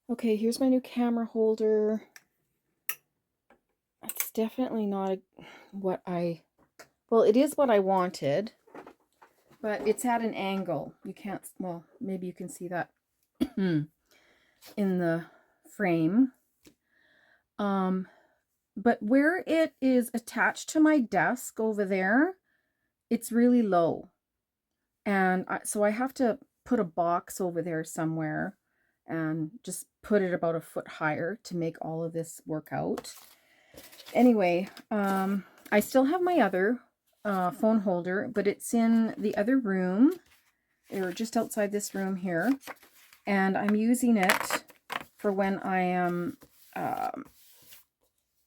Okay, here's my new camera holder. It's definitely not what well, it is what I wanted, but it's at an angle. You can't, well, maybe you can see that in the frame. But where it is attached to my desk over there, it's really low. And so I have to put a box over there somewhere and just put it about a foot higher to make all of this work out. Anyway, I still have my other phone holder, but it's in the other room, or just outside this room here. And I'm using it for when I am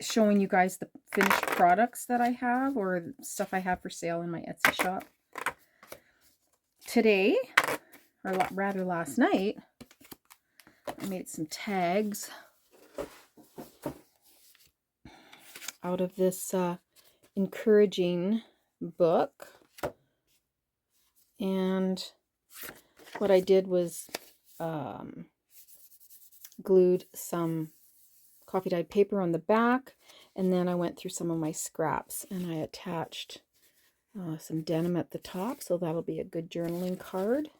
showing you guys the finished products that I have, or stuff I have for sale in my Etsy shop. Today, or rather last night, I made some tags out of this encouraging book. And what I did was glued some coffee dyed paper on the back, and then I went through some of my scraps and I attached some denim at the top, so that'll be a good journaling card.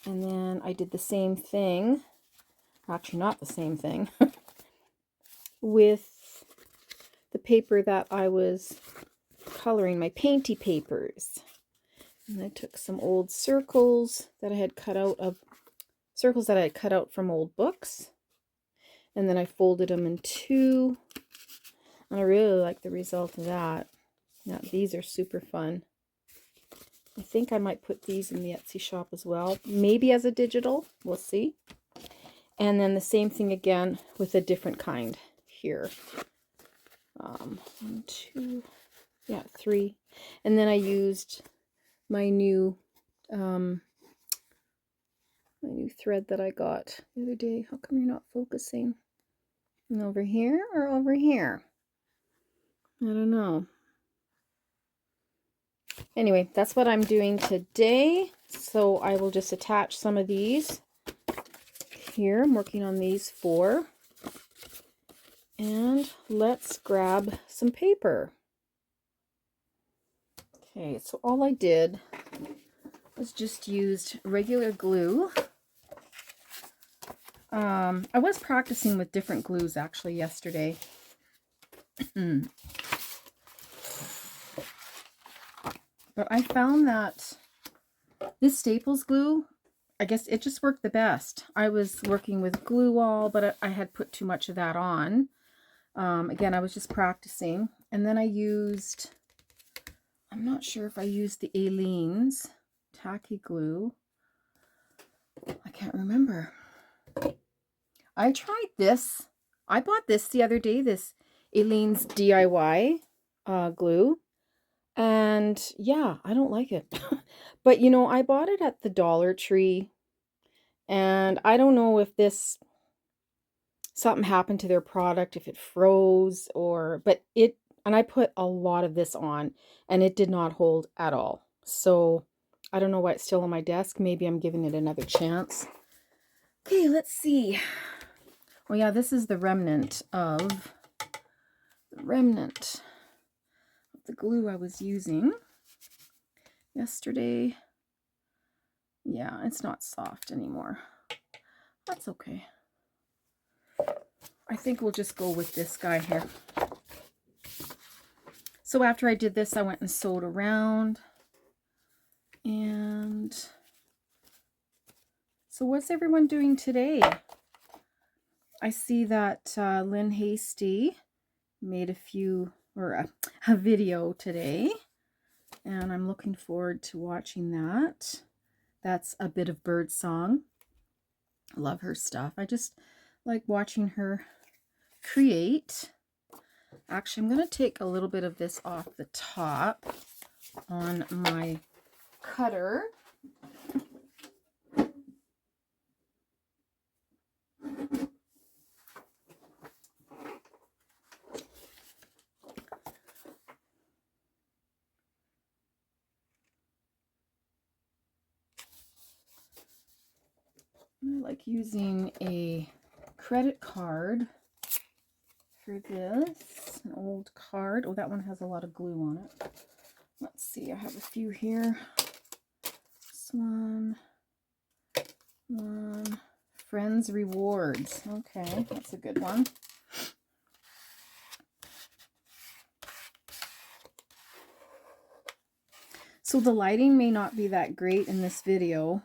And then I did the same thing, actually not the same thing, with the paper that I was coloring, my painty papers. And I took some old circles that I had cut out from old books, and then I folded them in two, and I really like the result of that. Now, these are super fun. I think I might put these in the Etsy shop as well, maybe as a digital, we'll see. And then the same thing again with a different kind here. 1, 2, yeah, 3. And then I used my new thread that I got the other day. How come you're not focusing? And over here or over here? I don't know. Anyway, that's what I'm doing today. So I will just attach some of these here. I'm working on these 4. And let's grab some paper. Okay, so all I did was just used regular glue. I was practicing with different glues actually yesterday. But I found that this Staples glue, I guess it just worked the best. I was working with glue wall, but I had put too much of that on. Again, I was just practicing. And then I used, I'm not sure if I used the Aleene's tacky glue. I can't remember. I tried this. I bought this the other day, this Aleene's DIY glue. And yeah, I don't like it. But you know, I bought it at the Dollar Tree. And I don't know if something happened to their product, if it froze and I put a lot of this on and it did not hold at all. So I don't know why it's still on my desk. Maybe I'm giving it another chance. Okay, let's see. Oh yeah, this is the remnant of the glue I was using yesterday. Yeah, it's not soft anymore. That's okay. I think we'll just go with this guy here. So after I did this, I went and sewed around. And so what's everyone doing today? I see that Lynn Hasty made a video today, and I'm looking forward to watching that. That's a bit of bird song. I love her stuff. I just like watching her create. Actually, I'm going to take a little bit of this off the top on my cutter. I like using a credit card for this. An old card. Oh, that one has a lot of glue on it. Let's see. I have a few here. This one. Friends Rewards. Okay, that's a good one. So the lighting may not be that great in this video.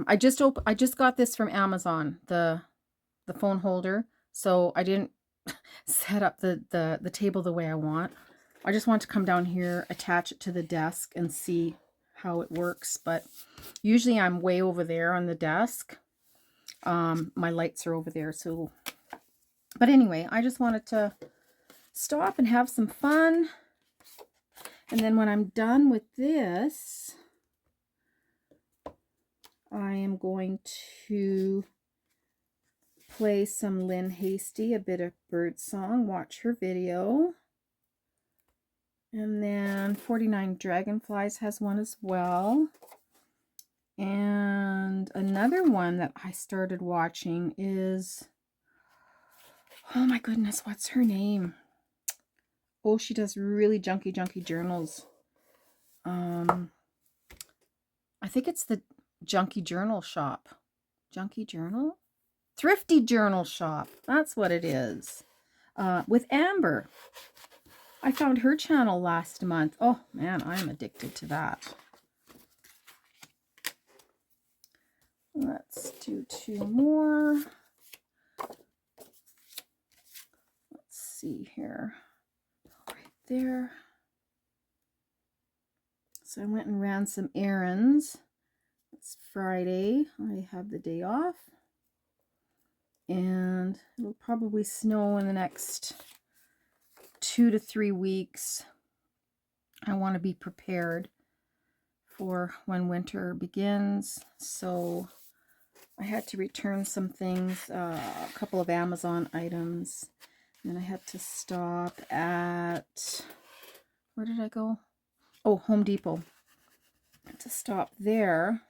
I just got this from Amazon, the phone holder. So I didn't set up the table the way I want. I just want to come down here, attach it to the desk, and see how it works. But usually I'm way over there on the desk. My lights are over there. So, but anyway, I just wanted to stop and have some fun. And then when I'm done with this, I am going to play some Lynn Hasty, a bit of birdsong, watch her video. And then 49 Dragonflies has one as well. And another one that I started watching is, oh my goodness, what's her name? Oh, she does really junky journals. I think it's the Junky Journal Shop. Junky Journal? Thrifty Journal Shop. That's what it is. With Amber. I found her channel last month. Oh man, I'm addicted to that. Let's do 2 more. Let's see here. Right there. So I went and ran some errands. It's Friday. I have the day off. And it'll probably snow in the next 2 to 3 weeks. I want to be prepared for when winter begins. So I had to return some things, a couple of Amazon items. And I had to stop at, where did I go? Oh, Home Depot. I had to stop there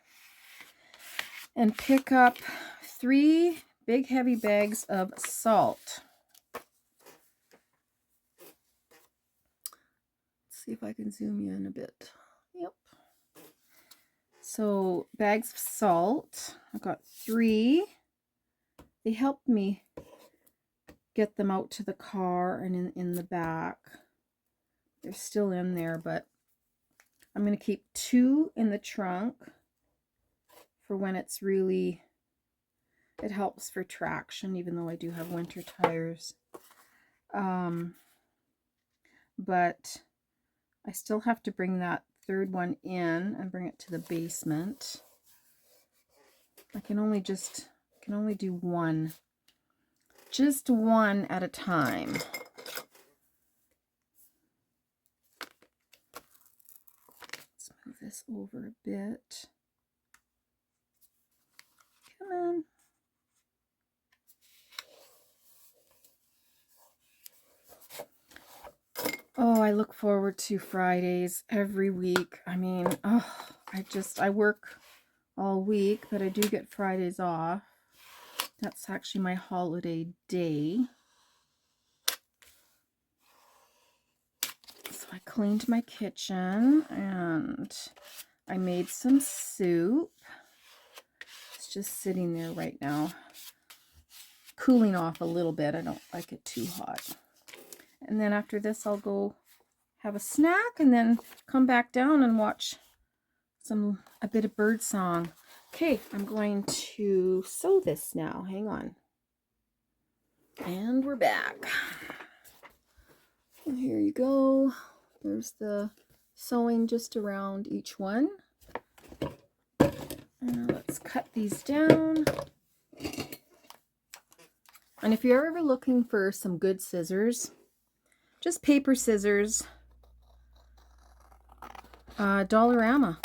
and pick up 3 big heavy bags of salt. Let's see if I can zoom you in a bit. Yep. So bags of salt. I got 3. They helped me get them out to the car and in the back. They're still in there, but I'm going to keep 2 in the trunk for when it's really, it helps for traction, even though I do have winter tires. But I still have to bring that 3rd one in and bring it to the basement. I can only do 1. Just 1 at a time. Let's move this over a bit. Come on. Oh, I look forward to Fridays every week. I mean, oh, I work all week, but I do get Fridays off. That's actually my holiday day. So I cleaned my kitchen and I made some soup. It's just sitting there right now, cooling off a little bit. I don't like it too hot. And then after this, I'll go have a snack and then come back down and watch a bit of birdsong. Okay, I'm going to sew this now. Hang on. And we're back. And here you go. There's the sewing just around each one. And let's cut these down. And if you're ever looking for some good scissors, just paper scissors, Dollarama.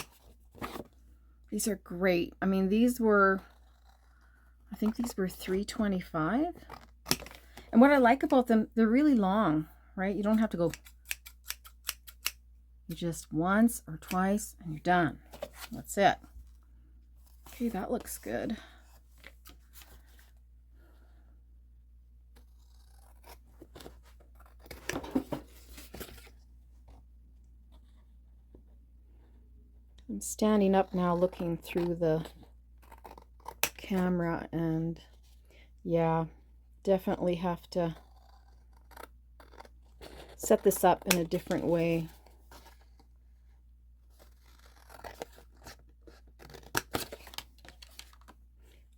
These are great. I mean, I think these were $3.25. And what I like about them, they're really long, right? You don't have to go, you just once or twice and you're done. That's it. Okay, that looks good. I'm standing up now looking through the camera, and yeah, definitely have to set this up in a different way.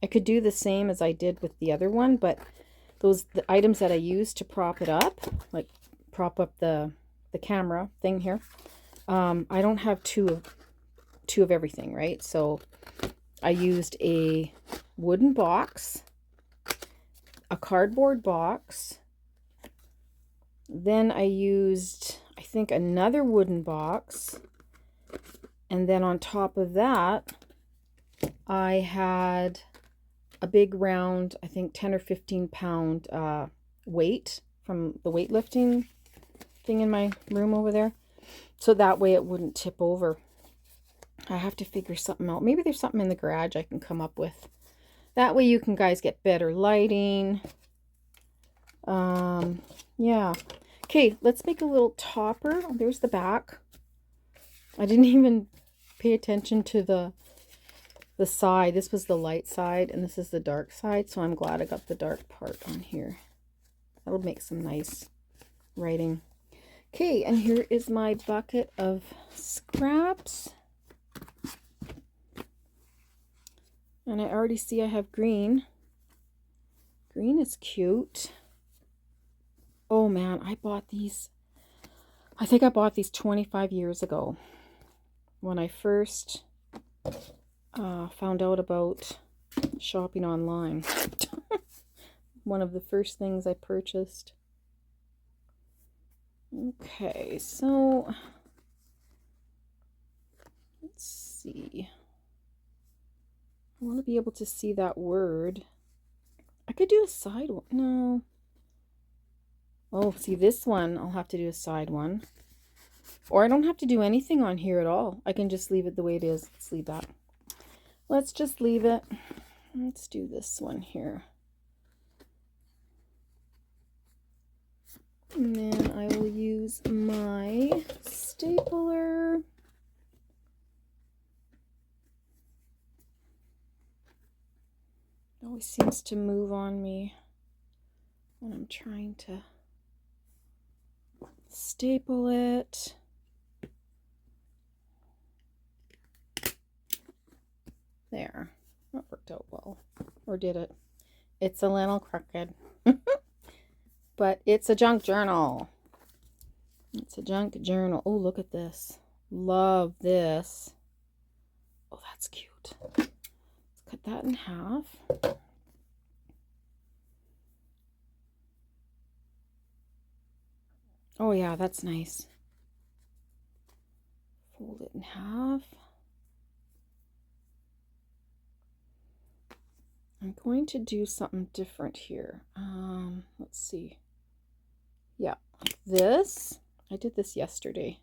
I could do the same as I did with the other one, but the items that I used to prop it up, like prop up the camera thing here, I don't have two of everything, right? So I used a wooden box, a cardboard box, then I used, I think, another wooden box, and then on top of that I had a big round, I think 10 or 15 pound weight from the weightlifting thing in my room over there, so that way it wouldn't tip over. I have to figure something out. Maybe there's something in the garage I can come up with. That way you can guys get better lighting. Yeah. Okay, let's make a little topper. Oh, there's the back. I didn't even pay attention to the side. This was the light side and this is the dark side, so I'm glad I got the dark part on here. That'll make some nice writing. Okay, and here is my bucket of scraps. And I already see I have green. Green is cute. Oh man, I bought these. I think I bought these 25 years ago when I first found out about shopping online. One of the first things I purchased. Okay, so let's see. I want to be able to see that word. I could do a side one. No. Oh, see, this one, I'll have to do a side one. Or I don't have to do anything on here at all. I can just leave it the way it is. Let's leave that. Let's just leave it. Let's do this one here. And then I will use my stapler. It always seems to move on me when I'm trying to staple it. There. That worked out well. Or did it? It's a little crooked. But it's a junk journal. It's a junk journal. Oh, look at this. Love this. Oh, that's cute. Let's cut that in half. Oh yeah, that's nice. Fold it in half. I'm going to do something different here. Let's see. Yeah, like this. I did this yesterday.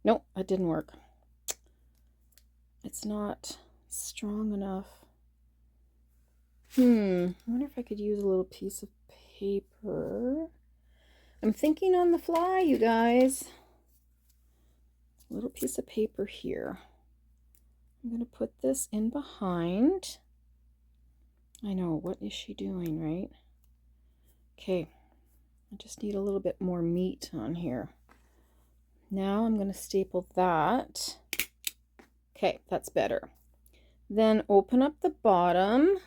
Nope, that didn't work. It's not strong enough. I wonder if I could use a little piece of paper. I'm thinking on the fly, you guys. A little piece of paper here. I'm going to put this in behind. I know, what is she doing, right? Okay, I just need a little bit more meat on here. Now I'm going to staple that. Okay, that's better. Then open up the bottom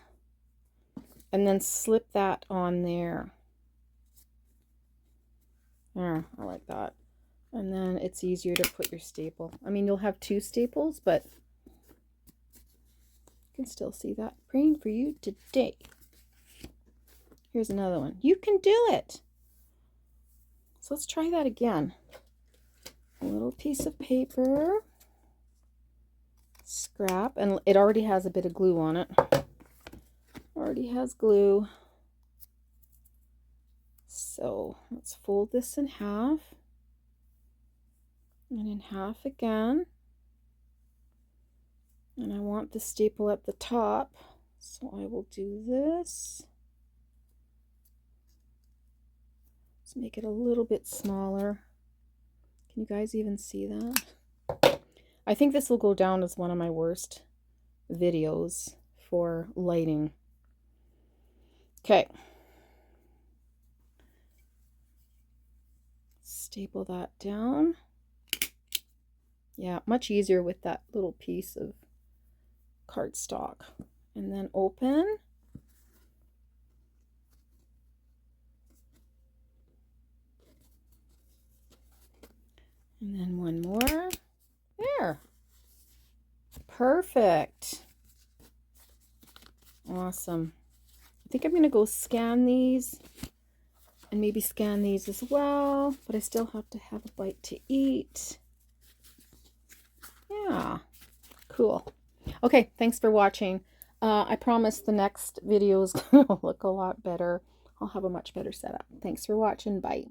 and then slip that on there. There, I like that. And then it's easier to put your staple. I mean, you'll have two staples, but you can still see that. Praying for you today. Here's another one. You can do it. So let's try that again. A little piece of paper. Scrap. And it already has a bit of glue on it. Already has glue. So let's fold this in half. And in half again. And I want the staple at the top. So I will do this. Let's make it a little bit smaller. Can you guys even see that? I think this will go down as one of my worst videos for lighting. Okay. Staple that down. Yeah, much easier with that little piece of cardstock. And then open. And then one more. There. Perfect. Awesome. I think I'm going to go scan these and maybe scan these as well, but I still have to have a bite to eat. Yeah, cool. Okay, thanks for watching. I promise the next video is going to look a lot better. I'll have a much better setup. Thanks for watching. Bye.